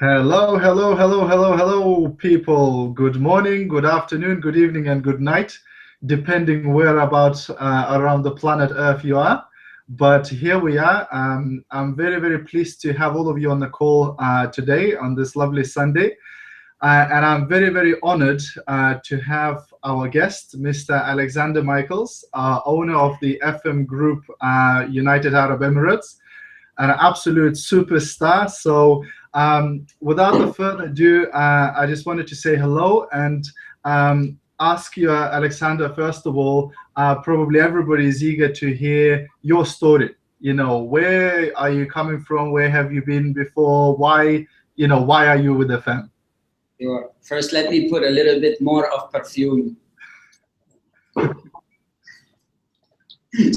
Hello, hello, hello, hello, hello, people. Good morning, good afternoon, good evening, and good night, depending whereabouts around the planet Earth you are. But here we are. I'm very, very pleased to have all of you on the call today on this lovely Sunday. And I'm very, very honored to have our guest, Mr. Alexander Michaels, owner of the FM Group United Arab Emirates, an absolute superstar. So without the further ado, I just wanted to say hello and ask you, Alexander, first of all, probably everybody is eager to hear your story. You know, where are you coming from? Where have you been before? Why are you with FM? Sure. First, let me put a little bit more of perfume.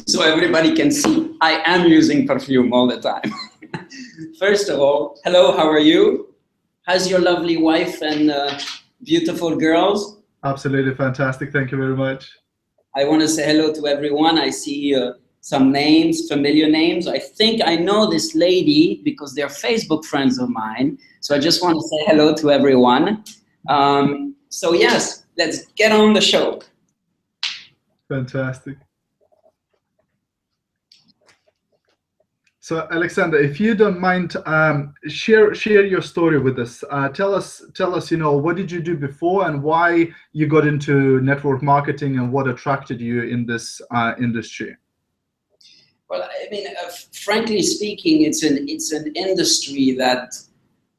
So everybody can see I am using perfume all the time. First of all, hello, how are you? How's your lovely wife and beautiful girls? Absolutely fantastic. Thank you very much. I want to say hello to everyone. I see some names, familiar names. I think I know this lady because they're Facebook friends of mine. So I just want to say hello to everyone. So yes, let's get on the show. Fantastic. So Alexander, if you don't mind, share your story with us. Tell us, what did you do before and why you got into network marketing and what attracted you in this industry? Well, I mean, frankly speaking, it's an industry that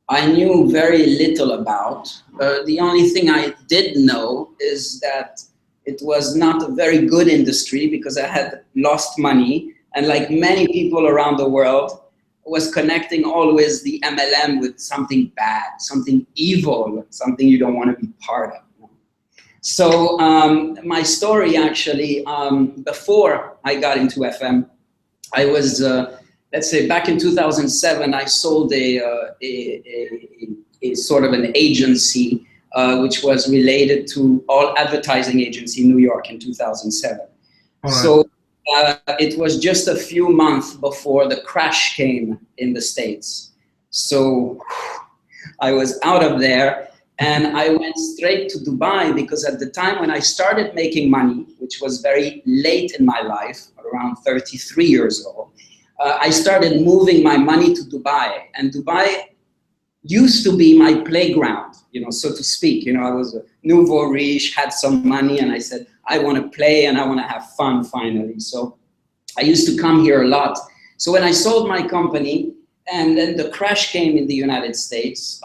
I knew very little about. The only thing I did know is that it was not a very good industry because I had lost money. And like many people around the world, was connecting always the MLM with something bad, something evil, something you don't want to be part of. So my story actually, before I got into FM, I was, let's say back in 2007, I sold a sort of an agency, which was related to all advertising agency in New York in 2007. Right. So it was just a few months before the crash came in the States. So I was out of there and I went straight to Dubai because at the time when I started making money, which was very late in my life, around 33 years old, I started moving my money to Dubai. And Dubai used to be my playground, so to speak. I was a nouveau riche, had some money, and I said, I want to play and I want to have fun finally. So I used to come here a lot. So when I sold my company and then the crash came in the United States,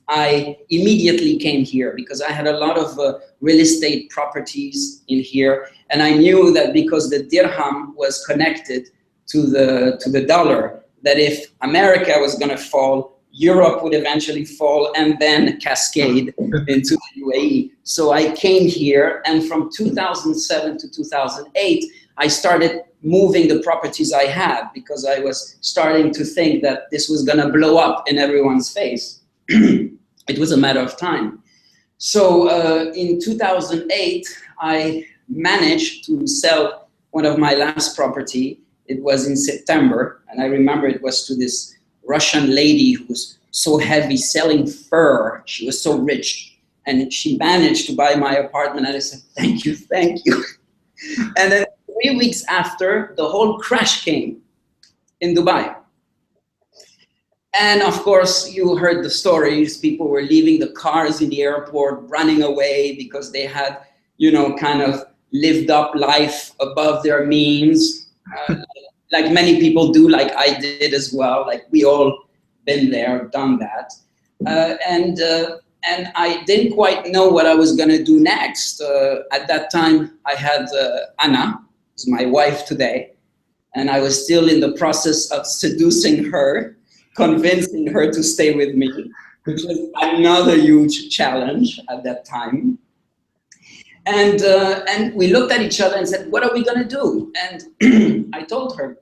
I immediately came here because I had a lot of real estate properties in here. And I knew that because the dirham was connected to the dollar, that if America was going to fall, Europe would eventually fall and then cascade into the UAE. So I came here, and from 2007 to 2008, I started moving the properties I had because I was starting to think that this was going to blow up in everyone's face. It was a matter of time. So in 2008, I managed to sell one of my last property. It was in September, and I remember it was to this Russian lady who was so heavy selling fur. She was so rich, and she managed to buy my apartment. And I said, thank you, thank you. And then 3 weeks after, the whole crash came in Dubai. And of course, you heard the stories. People were leaving the cars in the airport, running away because they had, kind of lived up life above their means. Like many people do, like I did as well. Like we all been there, done that. And I didn't quite know what I was going to do next. At that time, I had Anna, who's my wife today. And I was still in the process of seducing her, convincing her to stay with me, which was another huge challenge at that time. And we looked at each other and said, what are we going to do? And I told her,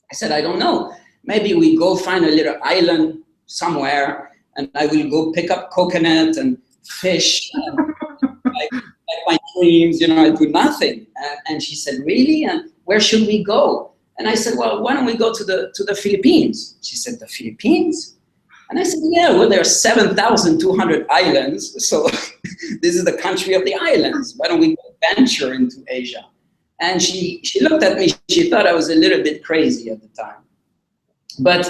I said, I don't know. Maybe we go find a little island somewhere and I will go pick up coconut and fish like my dreams, I do nothing. And she said, really? And where should we go? And I said, well, why don't we go to the Philippines? She said, the Philippines? And I said, yeah, well, there are 7,200 islands, so this is the country of the islands. Why don't we venture into Asia? And she looked at me. She thought I was a little bit crazy at the time. But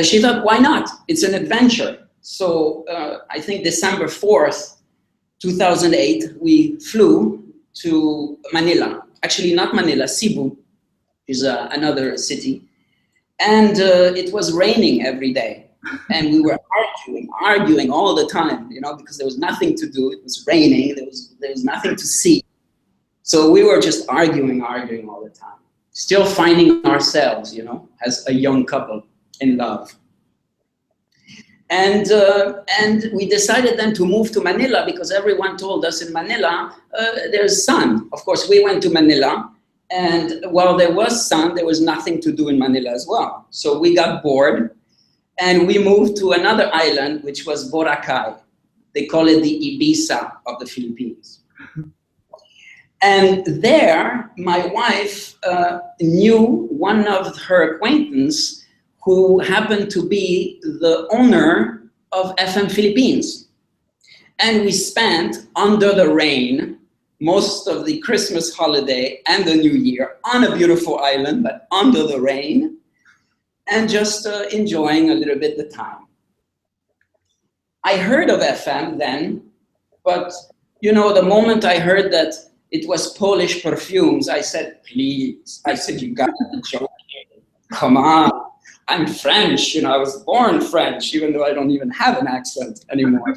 she thought, why not? It's an adventure. So I think December 4th, 2008, we flew to Manila. Actually, not Manila, Cebu is another city. And it was raining every day. And we were arguing all the time, you know, because there was nothing to do. It was raining. There was nothing to see. So we were just arguing all the time. Still finding ourselves, you know, as a young couple in love. And we decided then to move to Manila because everyone told us in Manila, there's sun. Of course, we went to Manila. And while there was sun, there was nothing to do in Manila as well. So we got bored. And we moved to another island, which was Boracay. They call it the Ibiza of the Philippines. And there, my wife knew one of her acquaintances who happened to be the owner of FM Philippines. And we spent under the rain most of the Christmas holiday and the New Year on a beautiful island, but under the rain, and just enjoying a little bit the time. I heard of FM then, but you know, the moment I heard that it was Polish perfumes, I said, please. I said, you gotta be joking. Come on, I'm French, you know, I was born French, even though I don't even have an accent anymore.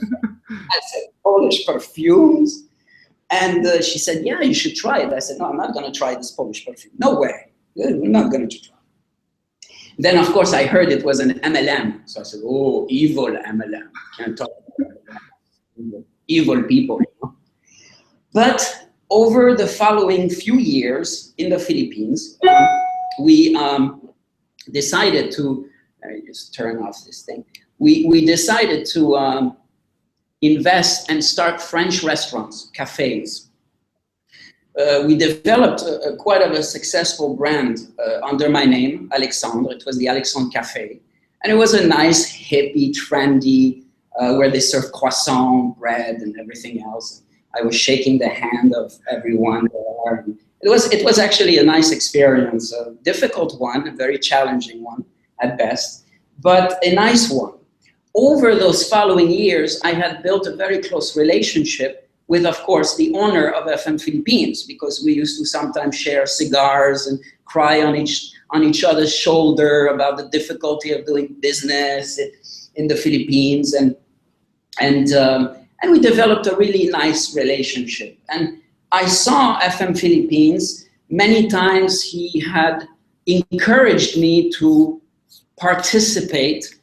I said, Polish perfumes? And she said, yeah, you should try it. I said, no, I'm not gonna try this Polish perfume. No way, we're not gonna try. Then, of course, I heard it was an MLM. So I said, oh, evil MLM. Can't talk about that. Evil people. You know? But over the following few years in the Philippines, we decided to, let me just turn off this thing. We decided to invest and start French restaurants, cafes. We developed quite a successful brand under my name, Alexandre. It was the Alexandre Cafe. And it was a nice, hippie, trendy, where they served croissant, bread, and everything else. I was shaking the hand of everyone there. It was actually a nice experience, a difficult one, a very challenging one at best, but a nice one. Over those following years, I had built a very close relationship with, of course, the owner of FM Philippines, because we used to sometimes share cigars and cry on each other's shoulder about the difficulty of doing business in the Philippines, and we developed a really nice relationship. And I saw FM Philippines many times. He had encouraged me to participate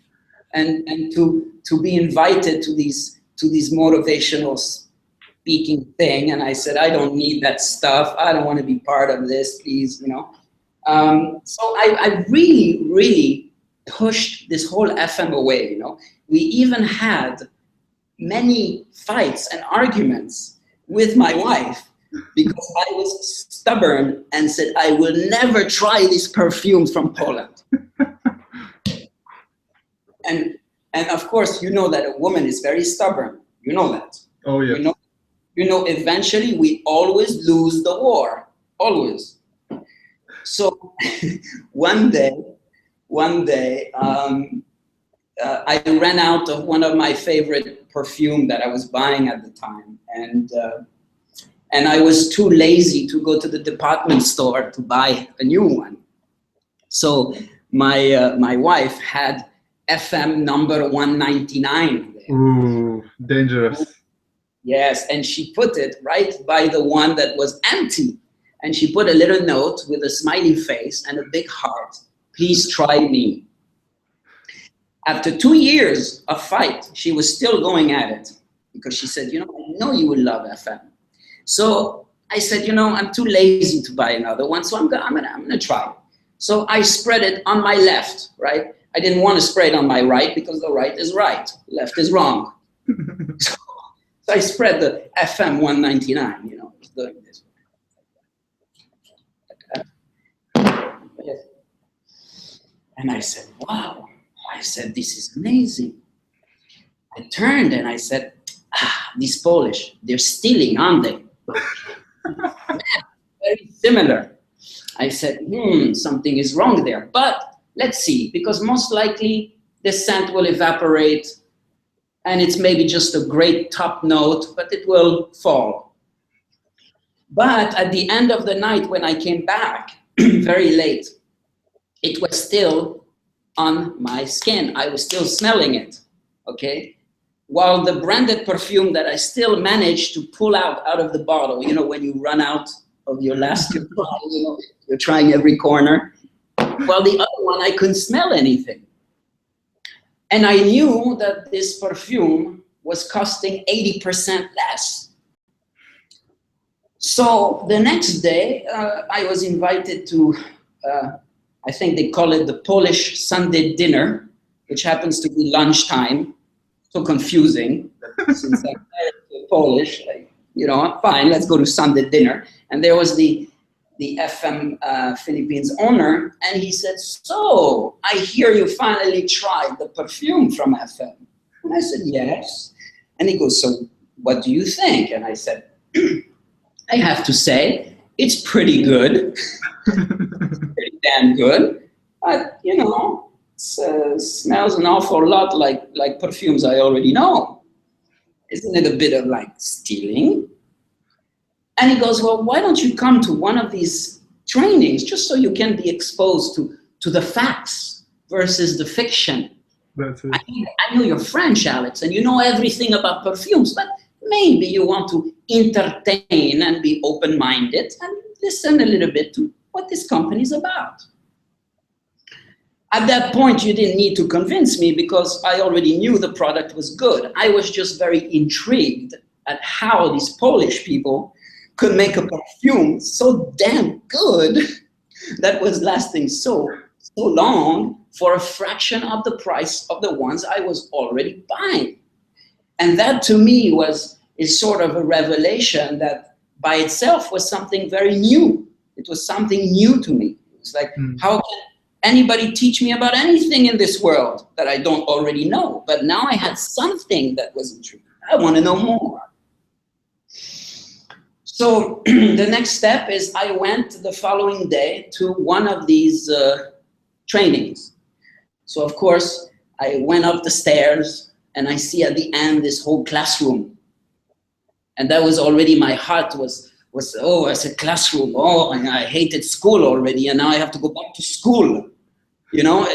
and to be invited to these motivational speaking thing, and I said, I don't need that stuff. I don't want to be part of this, please, you know. So I really, really pushed this whole FM away, you know. We even had many fights and arguments with my wife because I was stubborn and said, I will never try these perfumes from Poland. And of course, you know that a woman is very stubborn. You know that. Oh, yeah. You know, eventually we always lose the war, always. So one day, I ran out of one of my favorite perfume that I was buying at the time, and I was too lazy to go to the department store to buy a new one. So my wife had FM number 199 there. Ooh, dangerous. Yes, and she put it right by the one that was empty. And she put a little note with a smiley face and a big heart. Please try me. After 2 years of fight, she was still going at it because she said, you know, I know you will love FM. So I said, you know, I'm too lazy to buy another one, so I'm gonna try. So I spread it on my left, right? I didn't want to spray it on my right because the right is right, left is wrong. So I spread the FM 199, you know, doing this. And I said, wow, I I said, this is amazing. I turned and I said, these Polish, they're stealing, aren't they? Very similar. I said, something is wrong there. But let's see, because most likely the scent will evaporate and it's maybe just a great top note, but it will fall. But at the end of the night, when I came back very late, it was still on my skin. I was still smelling it, okay? While the branded perfume that I still managed to pull out of the bottle, you know, when you run out of your last bottle, you know, you're trying every corner. While the other one, I couldn't smell anything. And I knew that this perfume was costing 80% less. So the next day, I was invited to, I think they call it the Polish Sunday dinner, which happens to be lunchtime. So confusing, since I'm Polish, like, you know, fine, let's go to Sunday dinner. And there was the FM Philippines owner, and he said, so, I hear you finally tried the perfume from FM. And I said, yes. And he goes, so what do you think? And I said, I have to say, it's pretty good. Pretty damn good. But, you know, smells an awful lot like perfumes I already know. Isn't it a bit of like stealing? And he goes, well, why don't you come to one of these trainings just so you can be exposed to the facts versus the fiction? That's it. I know you're French, Alex, and you know everything about perfumes, but maybe you want to entertain and be open-minded and listen a little bit to what this company is about. At that point, you didn't need to convince me because I already knew the product was good. I was just very intrigued at how these Polish people could make a perfume so damn good that was lasting so long for a fraction of the price of the ones I was already buying. And that to me is sort of a revelation that by itself was something very new. It was something new to me. It was like, how can anybody teach me about anything in this world that I don't already know? But now I had something that was intriguing. I want to know more. So the next step is I went the following day to one of these trainings. So of course, I went up the stairs and I see at the end this whole classroom. And that was already, my heart was oh, I said classroom, oh, and I hated school already, and now I have to go back to school, you know,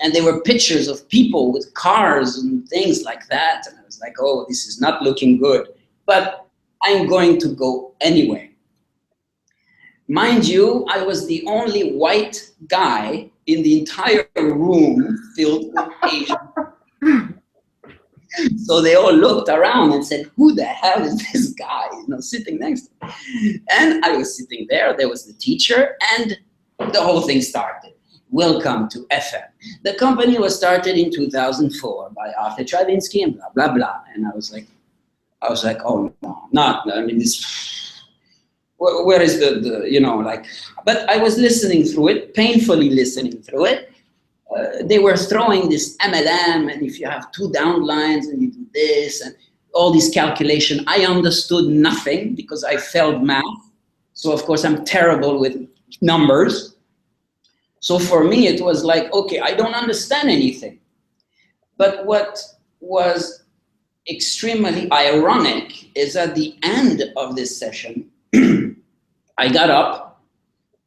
and there were pictures of people with cars and things like that, and I was like, oh, this is not looking good, but I'm going to go anyway. Mind you, I was the only white guy in the entire room filled with Asian. So they all looked around and said, who the hell is this guy, you know, sitting next to me? And I was sitting there, there was the teacher, and the whole thing started. Welcome to FM. The company was started in 2004 by Arthur Travinsky and blah, blah, blah. And I was like, oh, no, not, I mean, this, where is the, you know, like, but I was listening through it, painfully listening through it. They were throwing this MLM, and if you have 2 downlines and you do this and all this calculation, I understood nothing because I failed math. So of course I'm terrible with numbers. So for me, it was like, okay, I don't understand anything. But what was extremely ironic is at the end of this session, I got up,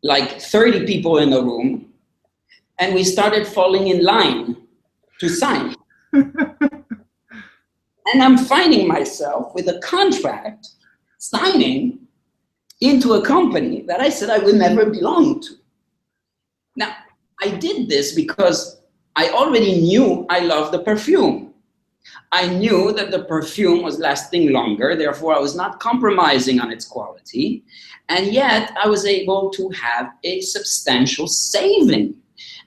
like 30 people in the room, and we started falling in line to sign. And I'm finding myself with a contract signing into a company that I said I will never belong to. Now, I did this because I already knew I loved the perfume. I knew that the perfume was lasting longer, therefore I was not compromising on its quality, and yet I was able to have a substantial saving.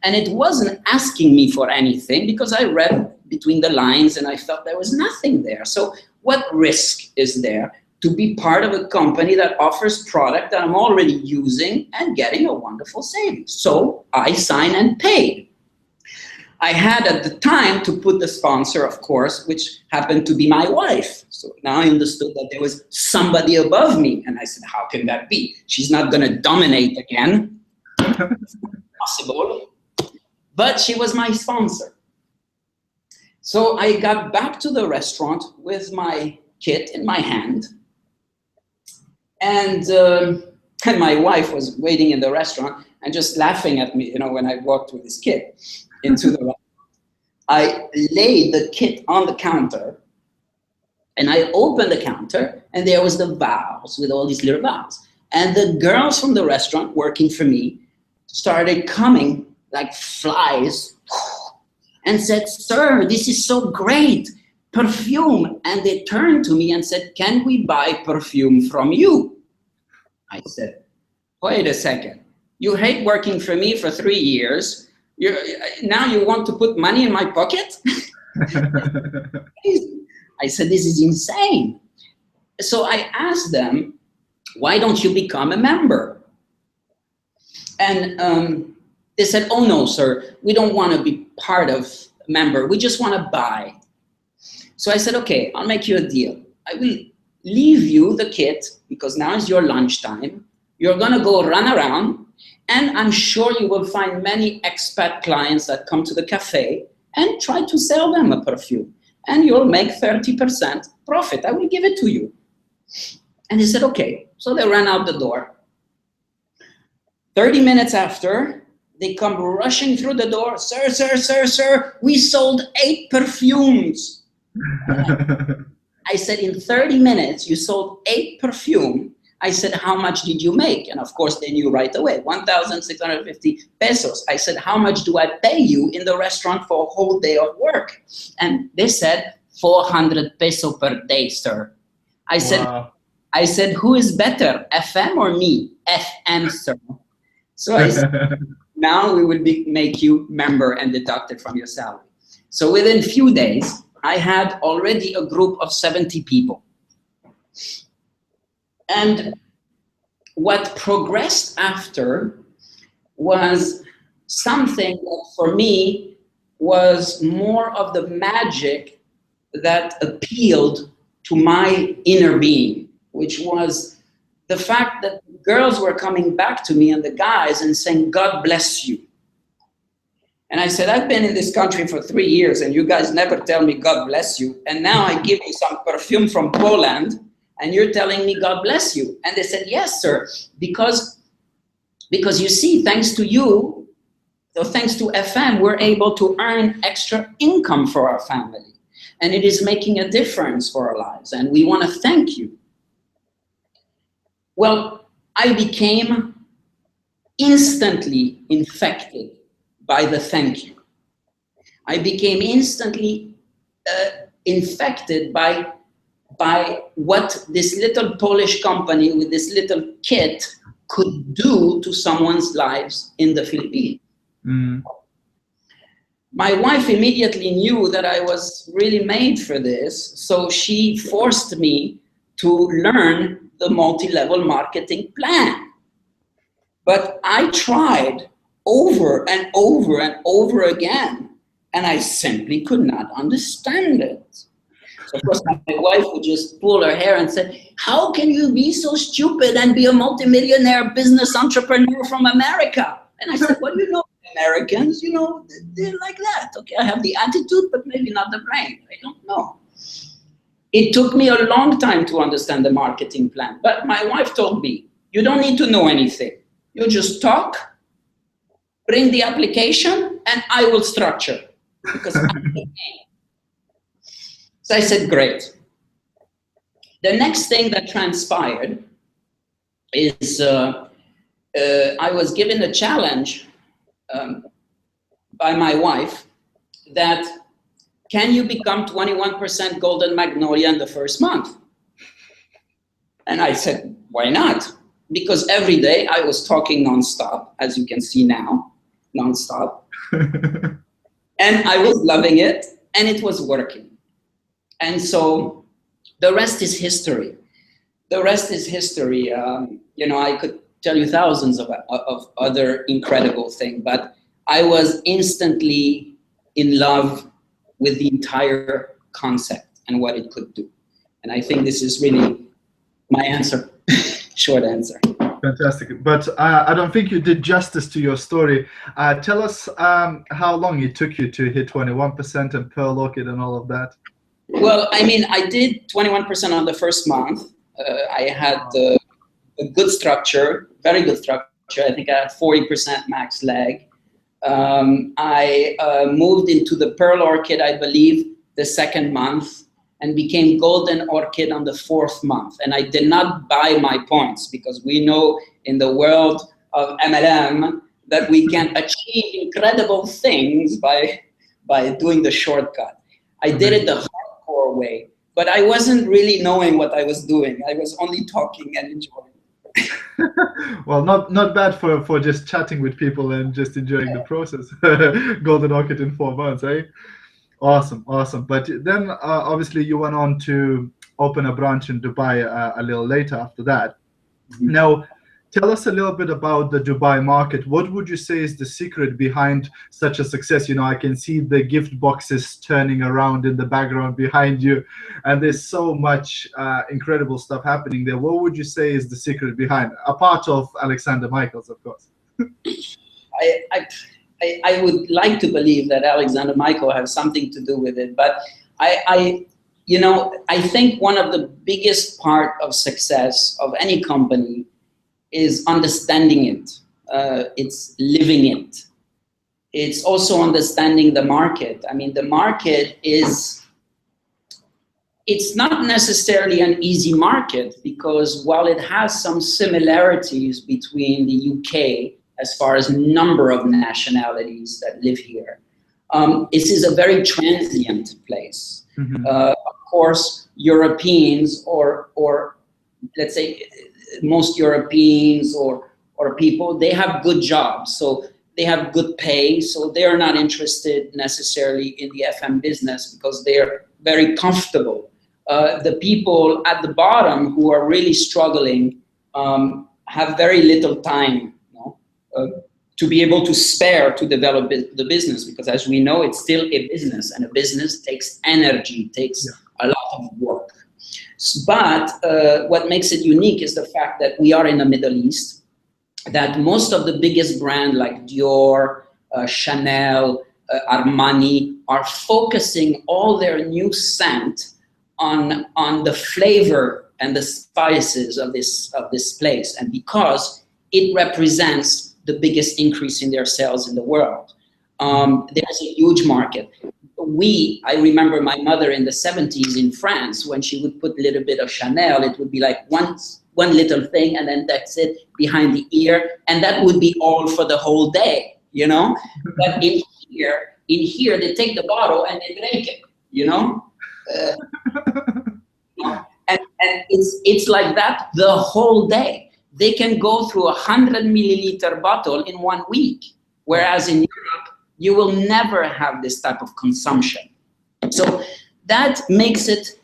And it wasn't asking me for anything because I read between the lines and I felt there was nothing there. So what risk is there to be part of a company that offers product that I'm already using and getting a wonderful savings? So I signed and paid. I had at the time to put the sponsor, of course, which happened to be my wife. So now I understood that there was somebody above me. And I said, how can that be? She's not going to dominate again. Possible. But she was my sponsor. So I got back to the restaurant with my kit in my hand. And my wife was waiting in the restaurant and just laughing at me, when I walked with this kit into the restaurant. I laid the kit on the counter, and I opened the counter, and there was the vials with all these little vials. And the girls from the restaurant working for me started coming like flies and said, "Sir, this is so great, perfume." And they turned to me and said, "Can we buy perfume from you?" I said, "Wait a second. You hate working for me for 3 years. Now you want to put money in my pocket?" I said, "This is insane." So I asked them, "Why don't you become a member?" And they said, "Oh no, sir, we don't want to be part of a member. We just want to buy." So I said, "Okay, I'll make you a deal. I will leave you the kit because now is your lunchtime. You're going to go run around, and I'm sure you will find many expat clients that come to the cafe and try to sell them a perfume. And you'll make 30% profit. I will give it to you." And he said, "Okay." So they ran out the door. 30 minutes after, they come rushing through the door. "Sir, sir, sir, sir, we sold 8 perfumes." I said, "In 30 minutes, you sold 8 perfume." I said, "How much did you make?" And of course, they knew right away, 1,650 pesos. I said, "How much do I pay you in the restaurant for a whole day of work?" And they said, 400 peso per day, sir. I said, Wow. "Who is better, FM or me?" "FM, sir." So I said, "Now we will make you member and deduct it from your salary." So within a few days, I had already a group of 70 people. And what progressed after was something that for me was more of the magic that appealed to my inner being, which was the fact that girls were coming back to me and the guys and saying, "God bless you." And I said, "I've been in this country for 3 years and you guys never tell me God bless you. And now I give you some perfume from Poland and you're telling me God bless you." And they said, "Yes, sir, because you see, thanks to you, so thanks to FM, we're able to earn extra income for our family. And it is making a difference for our lives. And we want to thank you." Well, I became instantly infected by the thank you. I became instantly infected by what this little Polish company with this little kit could do to someone's lives in the Philippines. Mm. My wife immediately knew that I was really made for this, so she forced me to learn the multi-level marketing plan. But I tried over and over and over again, and I simply could not understand it. So of course, my wife would just pull her hair and say, "How can you be so stupid and be a multimillionaire business entrepreneur from America?" And I said, "Well, Americans, they're like that. Okay, I have the attitude, but maybe not the brain. I don't know." It took me a long time to understand the marketing plan, but my wife told me, "You don't need to know anything. You just talk, bring the application, and I will structure." Because I'm the game. So I said, "Great." The next thing that transpired is I was given a challenge by my wife that, "Can you become 21% Golden Magnolia in the first month?" And I said, "Why not?" Because every day I was talking nonstop, as you can see now, nonstop. And I was loving it, and it was working. And so the rest is history. The rest is history. I could tell you thousands of other incredible things, but I was instantly in love with the entire concept and what it could do. And I think this is really my answer, short answer. Fantastic. But I don't think you did justice to your story. Tell us how long it took you to hit 21% and Pearl Orchid and all of that. Well, I mean, I did 21% on the first month. I had a good structure, very good structure. I think I had 40% max leg. I moved into the Pearl Orchid, I believe, the second month, and became Golden Orchid on the fourth month. And I did not buy my points, because we know in the world of MLM that we can achieve incredible things by doing the shortcut. I did it the hardcore way, but I wasn't really knowing what I was doing. I was only talking and enjoying. Well, not bad for just chatting with people and just enjoying the process. Golden Orchid in 4 months, eh? Awesome, awesome. But then obviously you went on to open a branch in Dubai a little later after that. Mm-hmm. Now, tell us a little bit about the Dubai market. What would you say is the secret behind such a success? You know, I can see the gift boxes turning around in the background behind you, and there's so much incredible stuff happening there. What would you say is the secret behind, apart of Alexander Michaels, of course? I would like to believe that Alexander Michael has something to do with it, but I think one of the biggest part of success of any company is understanding it. It's living it. It's also understanding the market. I mean, the market it's not necessarily an easy market, because while it has some similarities between the UK as far as number of nationalities that live here, this is a very transient place. Mm-hmm. Of course, Europeans or let's say most Europeans or people, they have good jobs, so they have good pay, so they are not interested necessarily in the FM business because they are very comfortable. The people at the bottom who are really struggling have very little time, to be able to spare to develop the business, because as we know, it's still a business, and a business takes energy, takes a lot of work. But what makes it unique is the fact that we are in the Middle East, that most of the biggest brands like Dior, Chanel, Armani are focusing all their new scent on the flavor and the spices of this place, and because it represents the biggest increase in their sales in the world. There's a huge market. I remember my mother in the 70s in France, when she would put a little bit of Chanel, it would be like one little thing, and then that's it behind the ear, and that would be all for the whole day, you know? But in here, they take the bottle and they drink it, you know? And it's like that the whole day. They can go through 100 milliliter bottle in 1 week, whereas in Europe, you will never have this type of consumption. So that makes it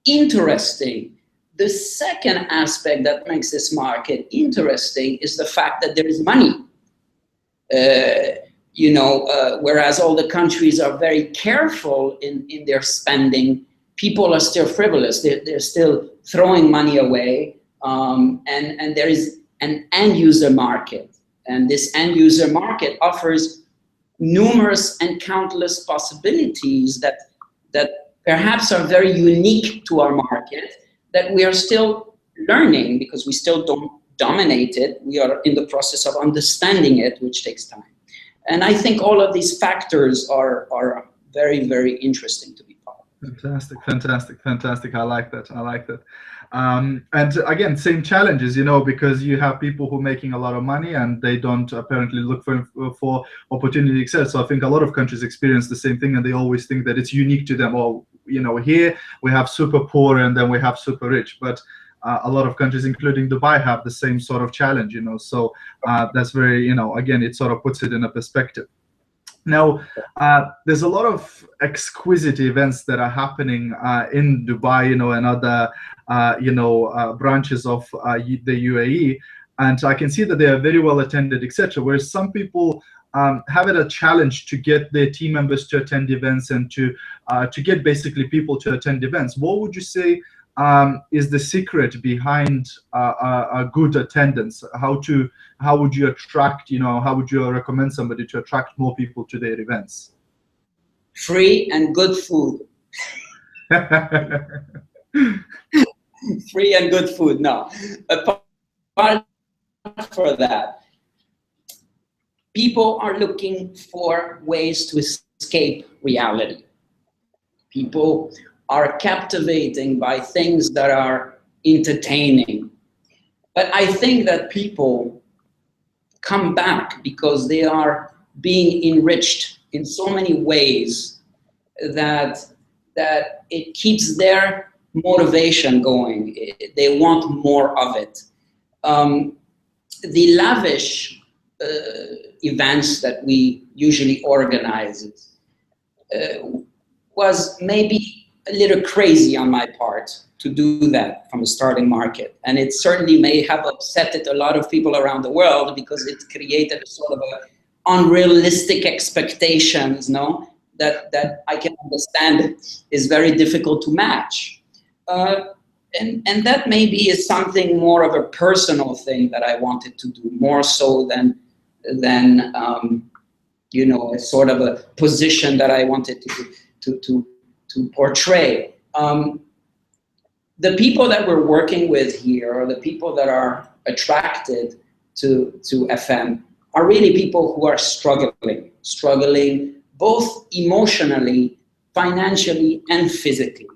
interesting. The second aspect that makes this market interesting is the fact that there is money. Whereas all the countries are very careful in their spending, people are still frivolous. They're still throwing money away. And there is an end user market, and this end user market offers numerous and countless possibilities that perhaps are very unique to our market, that we are still learning, because we still don't dominate it. We are in the process of understanding it, which takes time. And I think all of these factors are very, very interesting to be part of. Fantastic, fantastic, fantastic. I like that. I like that. And again, same challenges, because you have people who are making a lot of money and they don't apparently look for opportunity access. So I think a lot of countries experience the same thing, and they always think that it's unique to them. Or, here we have super poor and then we have super rich. But a lot of countries, including Dubai, have the same sort of challenge, So that's very, again, it sort of puts it in a perspective. Now, there's a lot of exquisite events that are happening in Dubai, and other, branches of the UAE, and I can see that they are very well attended, etc. Whereas some people have it a challenge to get their team members to attend events and to get basically people to attend events. What would you say is the secret behind a good attendance? How would you attract, how would you recommend somebody to attract more people to their events? Free and good food. Free and good food. No, apart for that, people are looking for ways to escape reality. People are captivating by things that are entertaining. But I think that people come back because they are being enriched in so many ways that it keeps their motivation going. They want more of it. The lavish events that we usually organize was maybe a little crazy on my part to do that from a starting market. And it certainly may have upset a lot of people around the world because it created a sort of unrealistic expectations, that I can understand is very difficult to match. And that maybe is something more of a personal thing that I wanted to do, more so than a sort of a position that I wanted to portray. The people that we're working with here, or the people that are attracted to FM, are really people who are struggling both emotionally, financially, and physically.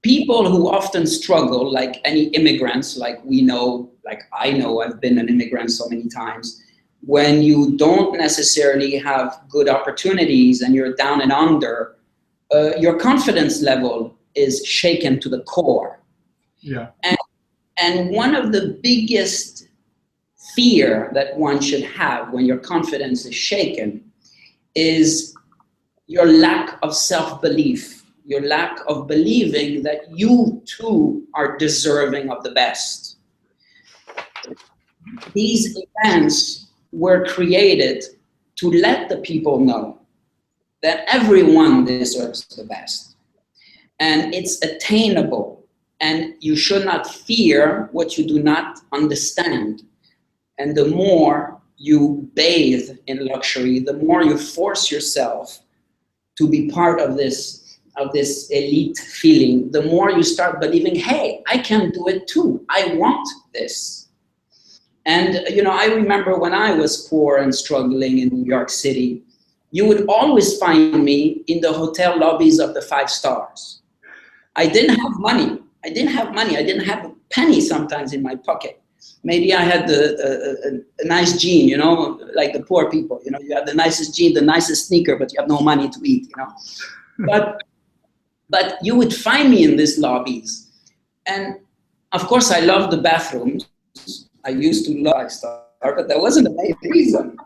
People who often struggle, like any immigrants, like we know, like I know, I've been an immigrant so many times, when you don't necessarily have good opportunities and you're down and under, your confidence level is shaken to the core. Yeah. And one of the biggest fear that one should have when your confidence is shaken is your lack of self-belief, your lack of believing that you too are deserving of the best. These events were created to let the people know that everyone deserves the best. And it's attainable. And you should not fear what you do not understand. And the more you bathe in luxury, the more you force yourself to be part of this elite feeling, the more you start believing, hey, I can do it too. I want this. And I remember when I was poor and struggling in New York City, you would always find me in the hotel lobbies of the 5 stars. I didn't have money. I didn't have a penny sometimes in my pocket. Maybe I had a nice jean, like the poor people. You have the nicest jean, the nicest sneaker, but you have no money to eat. But you would find me in these lobbies, and of course I love the bathrooms. I used to love 5 star, but that wasn't the main reason.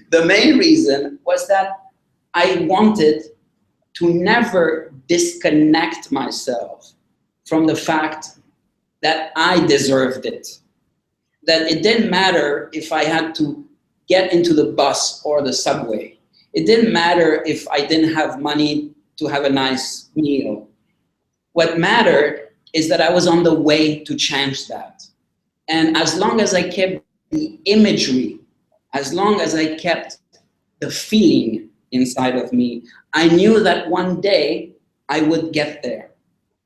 The main reason was that I wanted to never disconnect myself from the fact that I deserved it. That it didn't matter if I had to get into the bus or the subway. It didn't matter if I didn't have money to have a nice meal. What mattered is that I was on the way to change that. And as long as I kept the imagery, as long as I kept the feeling inside of me, I knew that one day I would get there.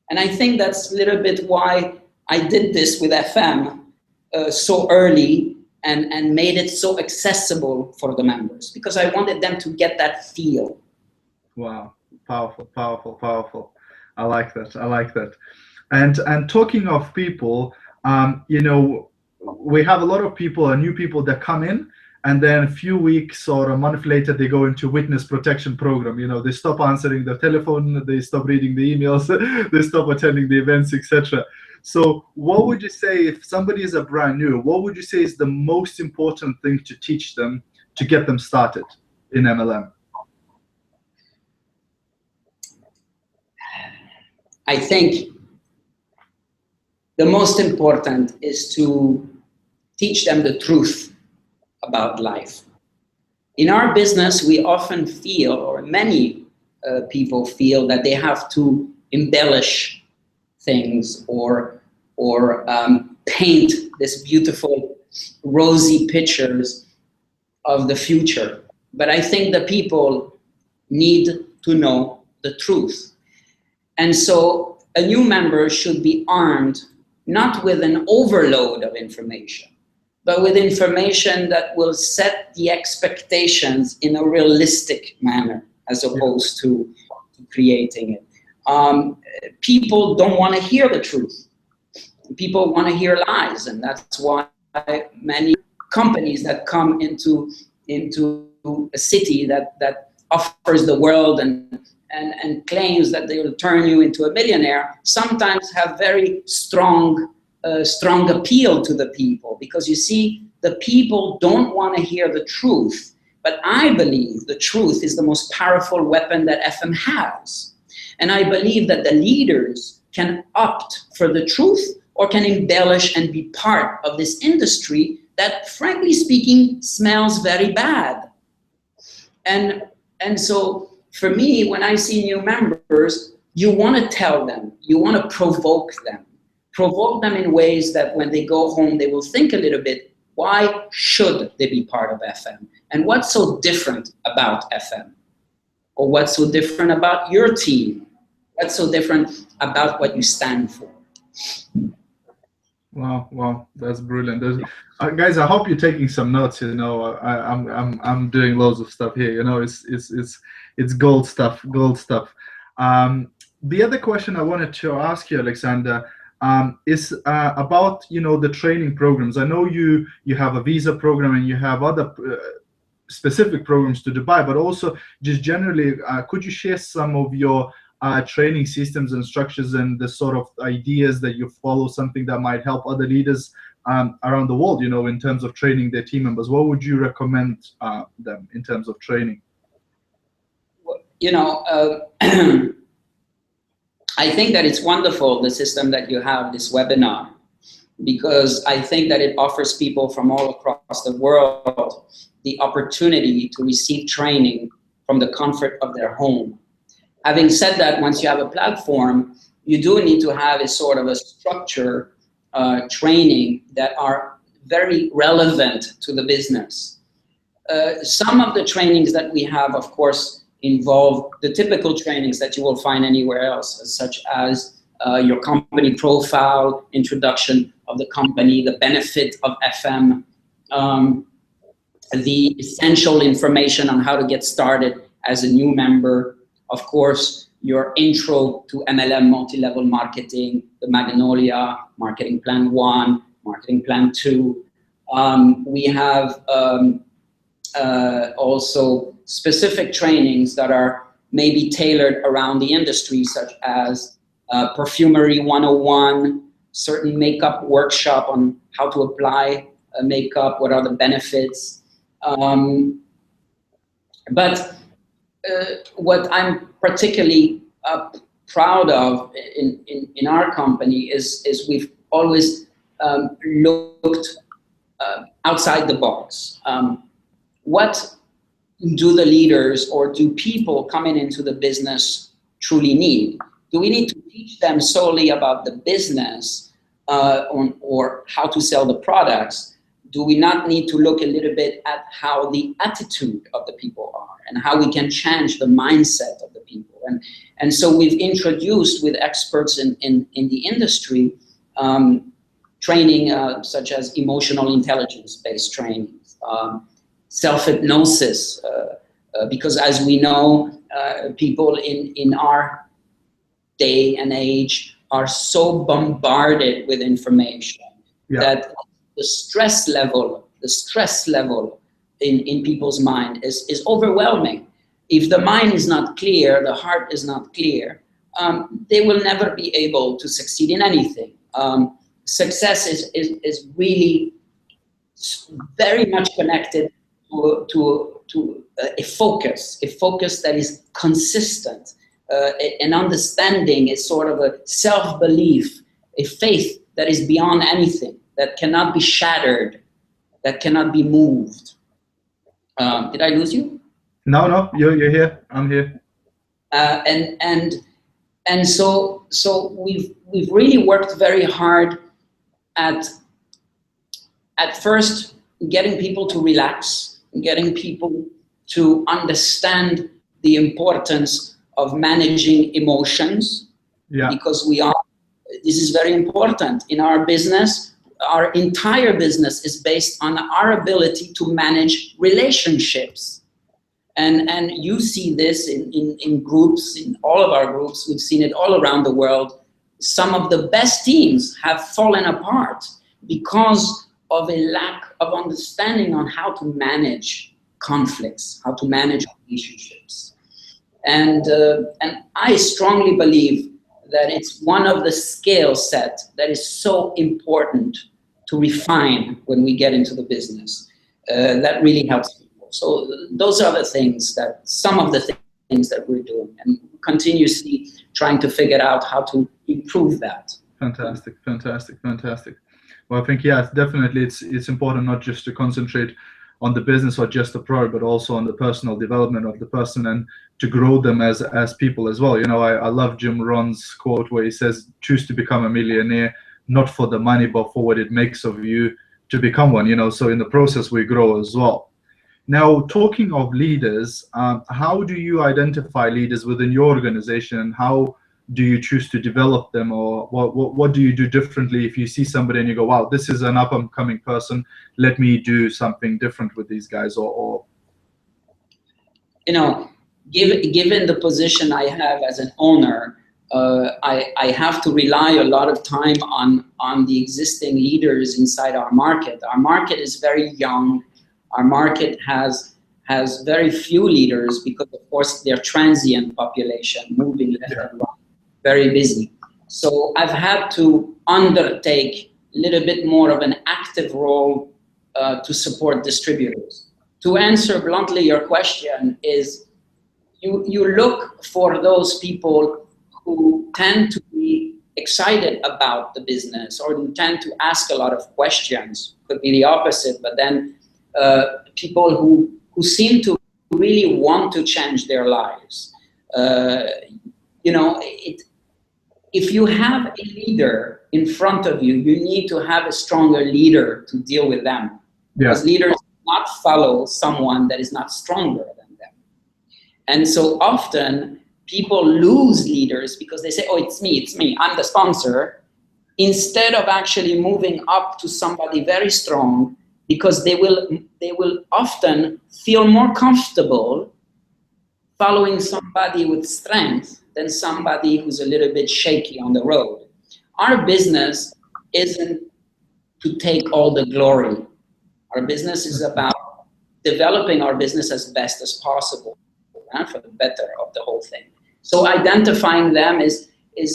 And I think that's a little bit why I did this with FM so early and made it so accessible for the members, because I wanted them to get that feel. Wow, powerful, powerful, powerful. I like that. And talking of people, we have a lot of people, new people that come in, and then a few weeks or a month later, they go into witness protection program. They stop answering the telephone, they stop reading the emails, they stop attending the events, etc. So what would you say, if somebody is a brand new, what would you say is the most important thing to teach them to get them started in MLM? I think the most important is to teach them the truth about life. In our business, we often feel, or many people feel, that they have to embellish things or paint this beautiful rosy pictures of the future. But I think the people need to know the truth. And so a new member should be armed not with an overload of information, but with information that will set the expectations in a realistic manner, as opposed to creating it. People don't want to hear the truth. People want to hear lies, and that's why many companies that come into a city that offers the world and claims that they will turn you into a millionaire sometimes have very strong appeal to the people, because you see, the people don't want to hear the truth. But I believe the truth is the most powerful weapon that FM has. And I believe that the leaders can opt for the truth or can embellish and be part of this industry that, frankly speaking, smells very bad. And so for me, when I see new members, you want to tell them, you want to provoke them in ways that when they go home, they will think a little bit, why should they be part of FM? And what's so different about FM? Or what's so different about your team? What's so different about what you stand for? Wow, that's brilliant. Guys, I hope you're taking some notes. You know, I'm doing loads of stuff here. You know, it's gold stuff. The other question I wanted to ask you, Alexander, is about, you know, the training programs. I know you have a visa program and you have other specific programs to Dubai, but also just generally, could you share some of your training systems and structures and the sort of ideas that you follow, something that might help other leaders around the world, you know, in terms of training their team members? What would you recommend them in terms of training? You know, I think that it's wonderful, the system that you have, this webinar, because I think that it offers people from all across the world the opportunity to receive training from the comfort of their home. Having said that, once you have a platform, you do need to have a sort of a structure training that are very relevant to the business. Some of the trainings that we have, of course, involve the typical trainings that you will find anywhere else, such as your company profile, introduction of the company, the benefit of FM, the essential information on how to get started as a new member. Of course, your intro to MLM multi-level marketing, the Magnolia, Marketing Plan 1, Marketing Plan 2. We have also specific trainings that are maybe tailored around the industry, such as Perfumery 101, certain makeup workshop on how to apply makeup, what are the benefits. But what I'm particularly proud of in our company is we've always looked outside the box. What do the leaders or do people coming into the business truly need? Do we need to teach them solely about the business or how to sell the products? Do we not need to look a little bit at how the attitude of the people are and how we can change the mindset of the people? And so we've introduced with experts in the industry training such as emotional intelligence-based trainings, self-hypnosis, because as we know, people in our day and age are so bombarded with information that the stress level in people's mind is overwhelming. If the mind is not clear, the heart is not clear, they will never be able to succeed in anything. Success is really very much connected to a focus that is consistent, an understanding, a sort of a self-belief, a faith that is beyond anything, that cannot be shattered. that cannot be moved. Did I lose you? No, you're here. I'm here. And so we've really worked very hard at first getting people to relax, getting people to understand the importance of managing emotions, because this is very important in our business. Our entire business is based on our ability to manage relationships. And you see this in groups, in all of our groups. We've seen it all around the world. Some of the best teams have fallen apart because of a lack of understanding on how to manage conflicts, how to manage relationships. And I strongly believe that it's one of the skill sets that is so important to refine when we get into the business. That really helps people. So those are the things that, some of the things that we're doing, and continuously trying to figure out how to improve that. Fantastic. Well, I think, it's definitely, it's important not just to concentrate on the business or just the product, but also on the personal development of the person and to grow them as people as well. I love Jim Rohn's quote where he says, choose to become a millionaire, not for the money, but for what it makes of you to become one, so in the process we grow as well. Now, talking of leaders, how do you identify leaders within your organization, and how do you choose to develop them, or what do you do differently if you see somebody and you go, wow, this is an up-and-coming person, let me do something different with these guys, or given the position I have as an owner, I have to rely a lot of time on the existing leaders inside our market. Our market is very young. Our market has very few leaders because, of course, they're transient population, moving left and right, very busy. So I've had to undertake a little bit more of an active role to support distributors. To answer bluntly your question is, you look for those people who tend to be excited about the business, or who tend to ask a lot of questions. Could be the opposite, but then people who seem to really want to change their lives. If you have a leader in front of you, you need to have a stronger leader to deal with them. Because leaders do not follow someone that is not stronger than them. And so often people lose leaders because they say, oh, it's me, I'm the sponsor, instead of actually moving up to somebody very strong, because they will often feel more comfortable following somebody with strength than somebody who's a little bit shaky on the road. Our business isn't to take all the glory. Our business is about developing our business as best as possible, for the better of the whole thing. So identifying them is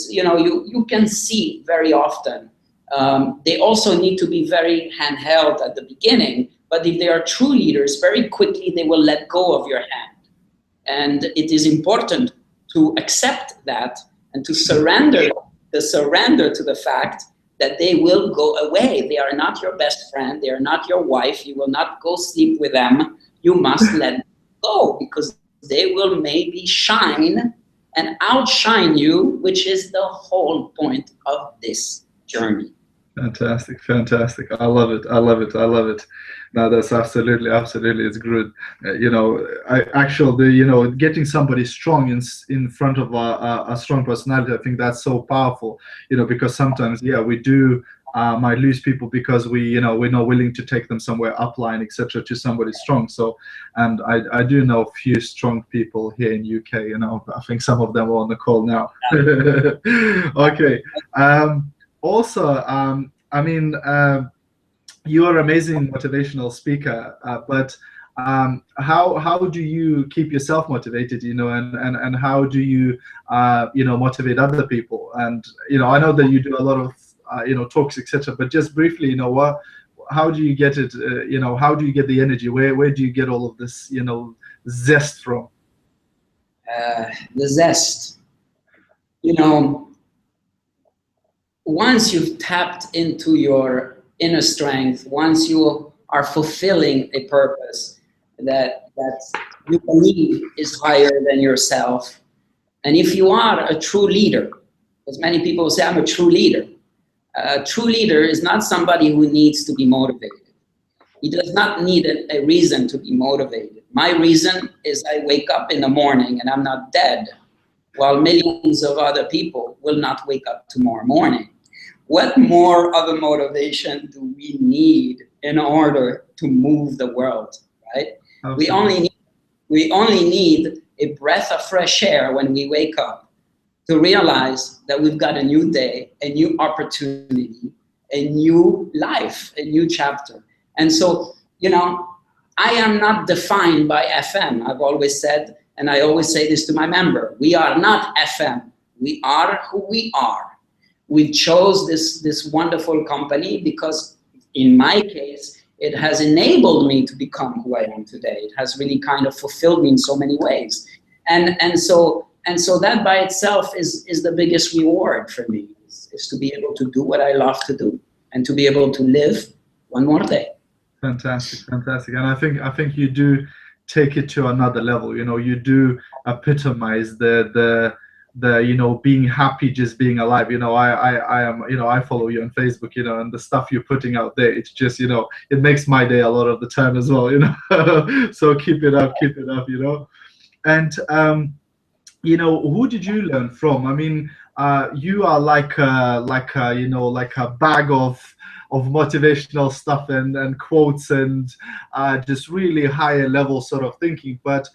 you can see very often. They also need to be very handheld at the beginning, but if they are true leaders, very quickly they will let go of your hand. And it is important to accept that and to surrender to the fact that they will go away. They are not your best friend. They are not your wife. You will not go sleep with them. You must let them go, because they will maybe shine and outshine you, which is the whole point of this journey. Fantastic. I love it. No, that's absolutely, it's good. Getting somebody strong in front of a strong personality, I think that's so powerful, because sometimes, we do might lose people because we're not willing to take them somewhere upline, etc., to somebody strong. So, and I do know a few strong people here in UK, I think some of them are on the call now. Okay. Also, you're an amazing motivational speaker, but how do you keep yourself motivated, and how do you, motivate other people? And, I know that you do a lot of, talks, etc., but just briefly, how do you get it, how do you get the energy? Where do you get all of this, zest from? The zest, once you've tapped into your inner strength, once you are fulfilling a purpose that you believe is higher than yourself. And if you are a true leader, as many people say, I'm a true leader. A true leader is not somebody who needs to be motivated. He does not need a reason to be motivated. My reason is I wake up in the morning and I'm not dead, while millions of other people will not wake up tomorrow morning. What more of a motivation do we need in order to move the world, right? We only need a breath of fresh air when we wake up to realize that we've got a new day, a new opportunity, a new life, a new chapter. And so, you know, I am not defined by FM. I've always said, and I always say this to my member, we are not FM. We are who we are. We chose this wonderful company because, in my case, it has enabled me to become who I am today. It has really kind of fulfilled me in so many ways. And so that by itself is the biggest reward for me, is to be able to do what I love to do and to be able to live one more day. Fantastic, fantastic. And I think you do take it to another level. You know, you do epitomize the you know, being happy just being alive. You know, I am, you know, I follow you on Facebook, you know, and the stuff you're putting out there, it's just, you know, it makes my day a lot of the time as well, you know. So keep it up, you know. And you know, who did you learn from? I mean, you are like a you know, like a bag of motivational stuff and quotes and just really higher level sort of thinking. But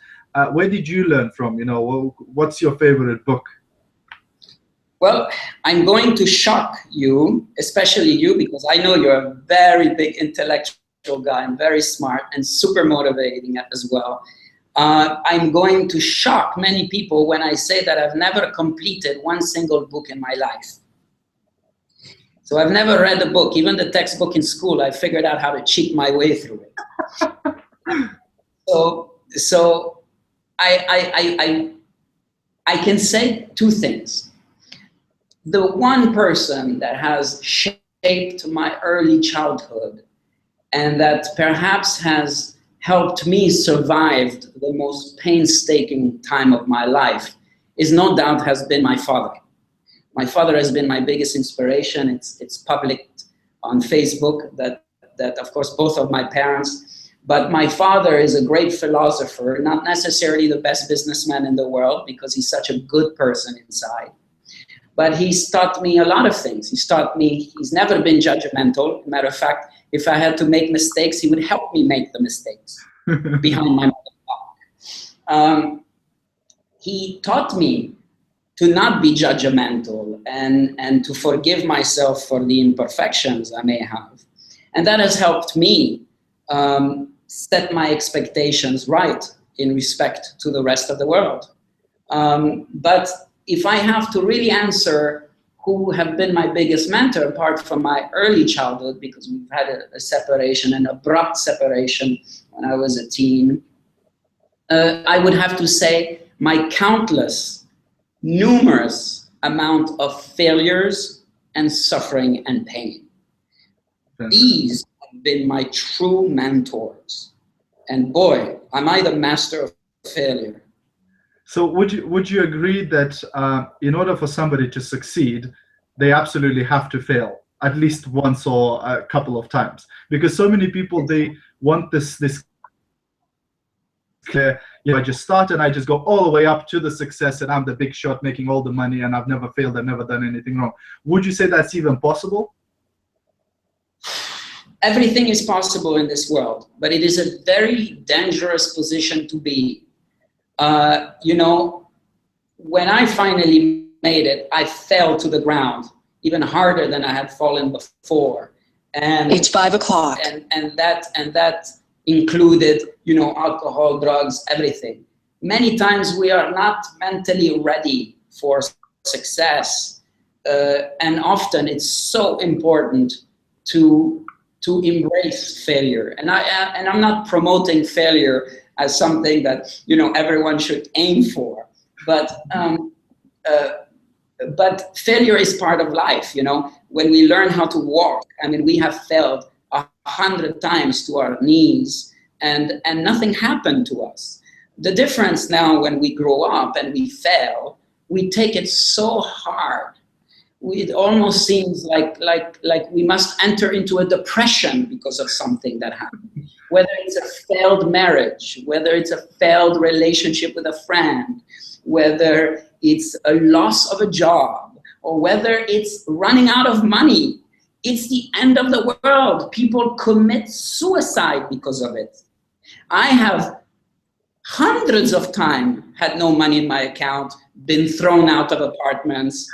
where did you learn from? You know, what's your favorite book? Well, I'm going to shock you, especially you, because I know you're a very big intellectual guy and very smart and super motivating as well. I'm going to shock many people when I say that I've never completed one single book in my life. So I've never read a book, even the textbook in school. I figured out how to cheat my way through it. So I can say two things. The one person that has shaped my early childhood and that perhaps has helped me survive the most painstaking time of my life is no doubt has been my father. My father has been my biggest inspiration. It's public on Facebook that of course both of my parents, but my father is a great philosopher, not necessarily the best businessman in the world because he's such a good person inside. But he's taught me a lot of things. He's never been judgmental. Matter of fact, if I had to make mistakes, he would help me make the mistakes behind my back. He taught me to not be judgmental and to forgive myself for the imperfections I may have. And that has helped me set my expectations right in respect to the rest of the world. But if I have to really answer who have been my biggest mentor, apart from my early childhood, because we've had a separation, an abrupt separation when I was a teen, I would have to say my countless, numerous amount of failures and suffering and pain. These have been my true mentors. And boy, am I the master of failure. So would you agree that in order for somebody to succeed, they absolutely have to fail at least once or a couple of times? Because so many people, they want this clear, you know, I just start and I just go all the way up to the success and I'm the big shot making all the money and I've never failed, I've never done anything wrong. Would you say that's even possible? Everything is possible in this world, but it is a very dangerous position to be. You know, when I finally made it, I fell to the ground even harder than I had fallen before. And it's 5 o'clock. And that included, you know, alcohol, drugs, everything. Many times we are not mentally ready for success, and often it's so important to embrace failure. And I'm not promoting failure as something that, you know, everyone should aim for, but failure is part of life. You know, when we learn how to walk, I mean, we have failed 100 times to our knees, and nothing happened to us. The difference now, when we grow up and we fail, we take it so hard. It almost seems like we must enter into a depression because of something that happened. Whether it's a failed marriage, whether it's a failed relationship with a friend, whether it's a loss of a job, or whether it's running out of money, it's the end of the world. People commit suicide because of it. I have hundreds of times had no money in my account, been thrown out of apartments.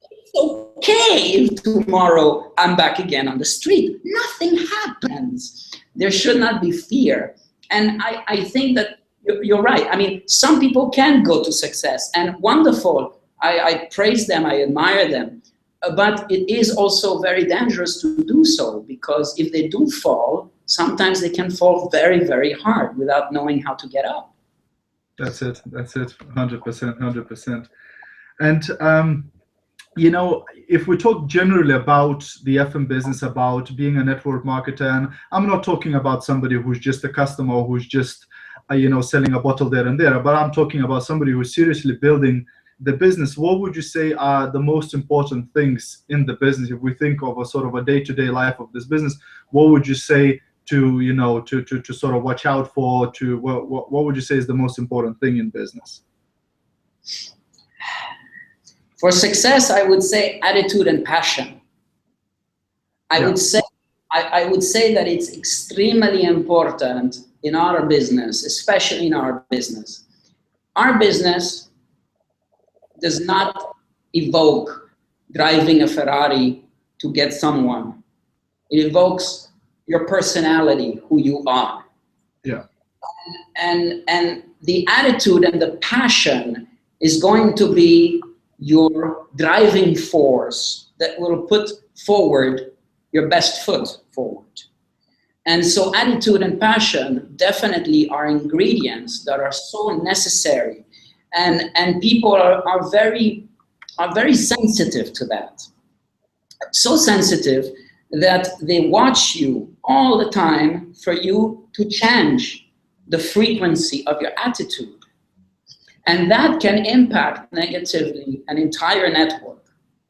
It's okay if tomorrow I'm back again on the street. Nothing happens. There should not be fear. And I think that you're right. I mean, some people can go to success, and wonderful. I praise them, I admire them. But it is also very dangerous to do so, because if they do fall, sometimes they can fall very, very hard without knowing how to get up. That's it. 100%, 100%. And, you know, if we talk generally about the FM business, about being a network marketer, and I'm not talking about somebody who's just a customer, who's just, you know, selling a bottle there and there, but I'm talking about somebody who's seriously building the business. What would you say are the most important things in the business? If we think of a sort of a day-to-day life of this business, what would you say to, you know, to sort of watch out for, to what would you say is the most important thing in business? For success, I would say attitude and passion. I would say that it's extremely important in our business, especially in our business. Our business does not evoke driving a Ferrari to get someone. It evokes your personality, who you are. Yeah. And the attitude and the passion is going to be your driving force that will put forward your best foot forward. And so attitude and passion definitely are ingredients that are so necessary. And people are very sensitive to that. So sensitive that they watch you all the time for you to change the frequency of your attitude. And that can impact negatively an entire network.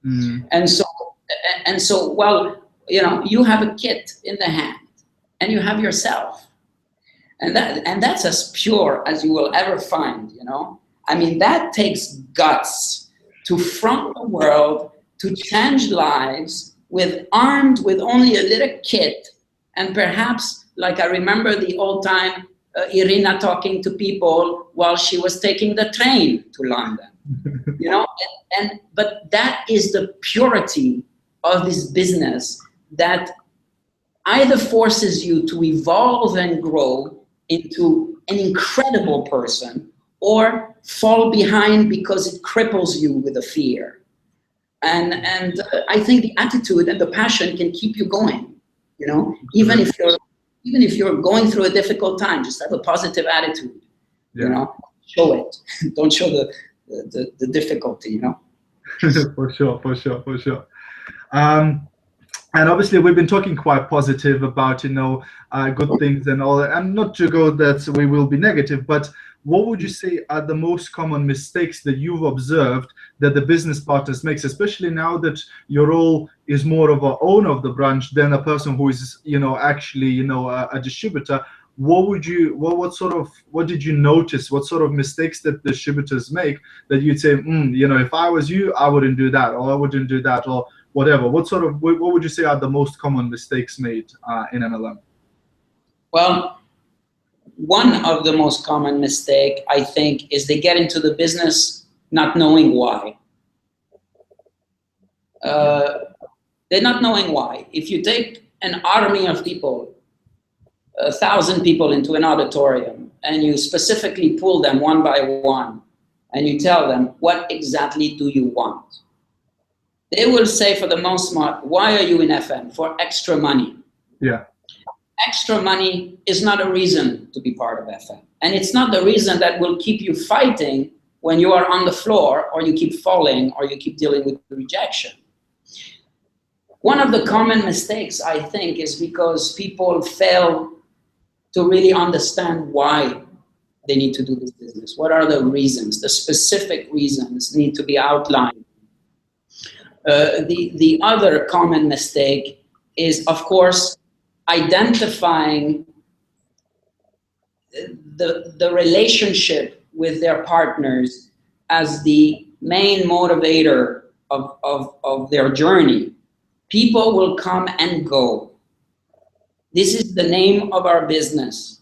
Mm. And so, well, you know, you have a kit in the hand and you have yourself. And that's as pure as you will ever find, you know. I mean, that takes guts to front the world, to change lives, armed with only a little kit. And perhaps, like I remember the old time, Irina talking to people while she was taking the train to London, you know, but that is the purity of this business that either forces you to evolve and grow into an incredible person, or fall behind because it cripples you with a fear. And I think the attitude and the passion can keep you going, you know, even if you're going through a difficult time, just have a positive attitude, you know, show it. Don't show the difficulty, you know. For sure. And obviously we've been talking quite positive about, you know, good things and all that, and not to go that we will be negative, but what would you say are the most common mistakes that you've observed that the business partners makes, especially now that your role is more of an owner of the branch than a person who is, you know, actually, you know, a distributor? What did you notice? What sort of mistakes that the distributors make that you'd say, you know, if I was you, I wouldn't do that, or I wouldn't do that, or whatever? What would you say are the most common mistakes made in MLM? Well, one of the most common mistake, I think, is they get into the business not knowing why. They're not knowing why. If you take an army of people, 1,000 people into an auditorium, and you specifically pull them one by one, and you tell them, what exactly do you want? They will say, for the most part, why are you in FM? For extra money. Yeah. Extra money is not a reason to be part of FM. And it's not the reason that will keep you fighting when you are on the floor, or you keep falling, or you keep dealing with rejection. One of the common mistakes, I think, is because people fail to really understand why they need to do this business. What are the reasons? The specific reasons need to be outlined. The other common mistake is, of course, identifying the relationship with their partners as the main motivator of their journey. People will come and go. This is the name of our business.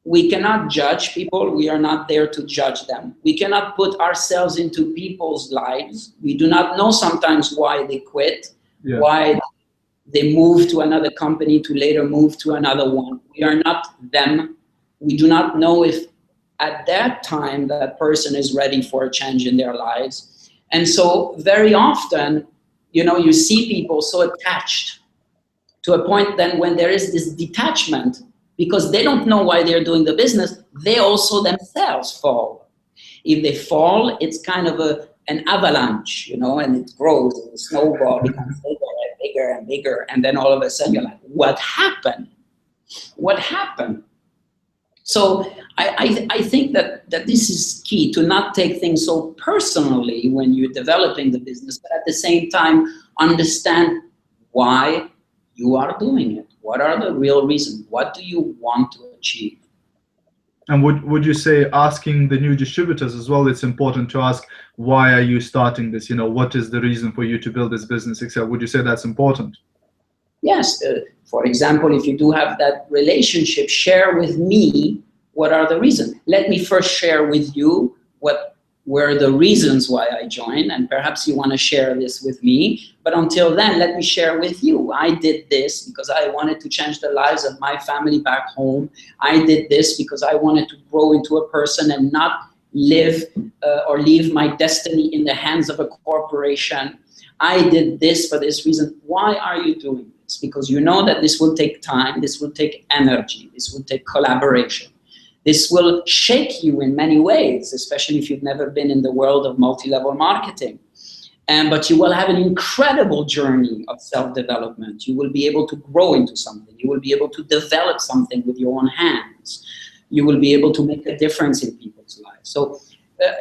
We cannot judge people. We are not there to judge them. We cannot put ourselves into people's lives. We do not know sometimes why they quit, why they move to another company to later move to another one. We are not them. We do not know if at that time that person is ready for a change in their lives. And so very often, you know, you see people so attached to a point then when there is this detachment, because they don't know why they're doing the business, they also themselves fall. If they fall, it's kind of an avalanche, you know, and it grows and the snowball becomes bigger and bigger and bigger. And then all of a sudden you're like, what happened? What happened? So I think that this is key, to not take things so personally when you're developing the business, but at the same time, understand why you are doing it. What are the real reasons? What do you want to achieve? And would you say asking the new distributors as well, it's important to ask, why are you starting this? You know, what is the reason for you to build this business, etc.? Would you say that's important? Yes. For example, if you do have that relationship, share with me what are the reasons. Let me first share with you what were the reasons why I joined, and perhaps you want to share this with me. But until then, let me share with you. I did this because I wanted to change the lives of my family back home. I did this because I wanted to grow into a person and not live or leave my destiny in the hands of a corporation. I did this for this reason. Why are you doing this? Because you know that this will take time, this will take energy, this will take collaboration. This will shake you in many ways, especially if you've never been in the world of multi-level marketing. But you will have an incredible journey of self-development. You will be able to grow into something. You will be able to develop something with your own hands. You will be able to make a difference in people's lives. So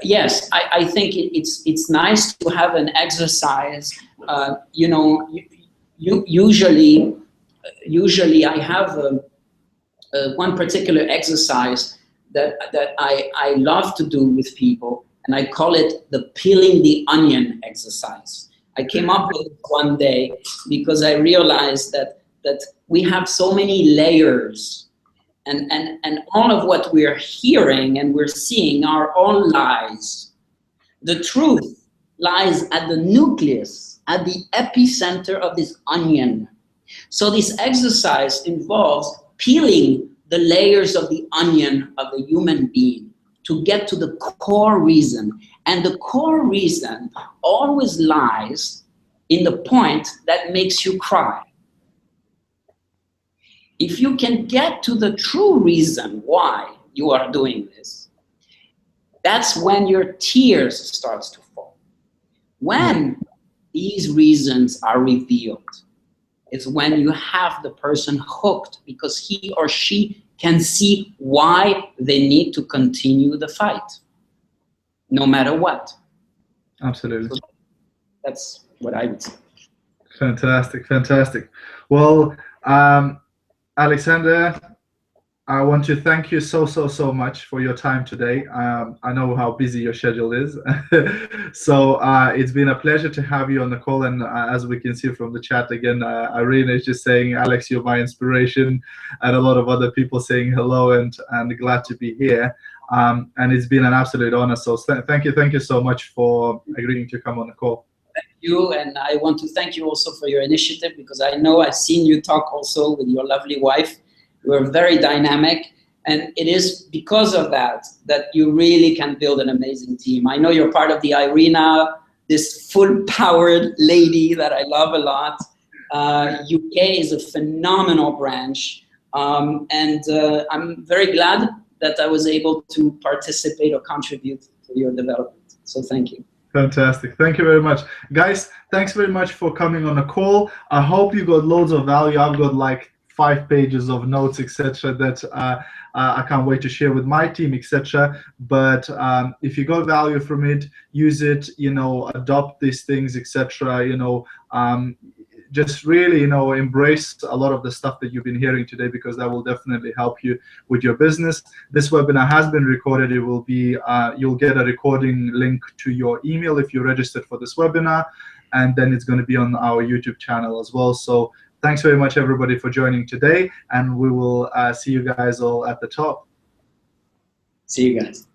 yes, I think it's nice to have an exercise. You know, usually I have one particular exercise that I love to do with people, and I call it the peeling the onion exercise. I came up with it one day because I realized that we have so many layers, and all of what we're hearing and we're seeing are all lies. The truth lies at the nucleus, at the epicenter of this onion. So this exercise involves peeling the layers of the onion of the human being to get to the core reason. And the core reason always lies in the point that makes you cry. If you can get to the true reason why you are doing this, that's when your tears starts to fall. When these reasons are revealed, it's when you have the person hooked, because he or she can see why they need to continue the fight, no matter what. Absolutely. So that's what I would say. Fantastic, fantastic. Well, Alexander, I want to thank you so much for your time today. I know how busy your schedule is. So it's been a pleasure to have you on the call. And as we can see from the chat again, Irene is just saying, Alex, you're my inspiration, and a lot of other people saying hello and glad to be here. And it's been an absolute honor. So thank you so much for agreeing to come on the call. Thank you. And I want to thank you also for your initiative, because I know I've seen you talk also with your lovely wife. We're very dynamic, and it is because of that you really can build an amazing team. I know you're part of the Irina, this full-powered lady that I love a lot. UK is a phenomenal branch, and I'm very glad that I was able to participate or contribute to your development. So thank you. Fantastic. Thank you very much. Guys, thanks very much for coming on a call. I hope you got loads of value. I've got like 5 pages of notes, etc., that I can't wait to share with my team, etc. But if you got value from it, use it, adopt these things, etc. Just really, embrace a lot of the stuff that you've been hearing today, because that will definitely help you with your business. This webinar has been recorded. It will be, you'll get a recording link to your email if you registered for this webinar, and then it's going to be on our YouTube channel as well. So thanks very much, everybody, for joining today, and we will see you guys all at the top. See you guys.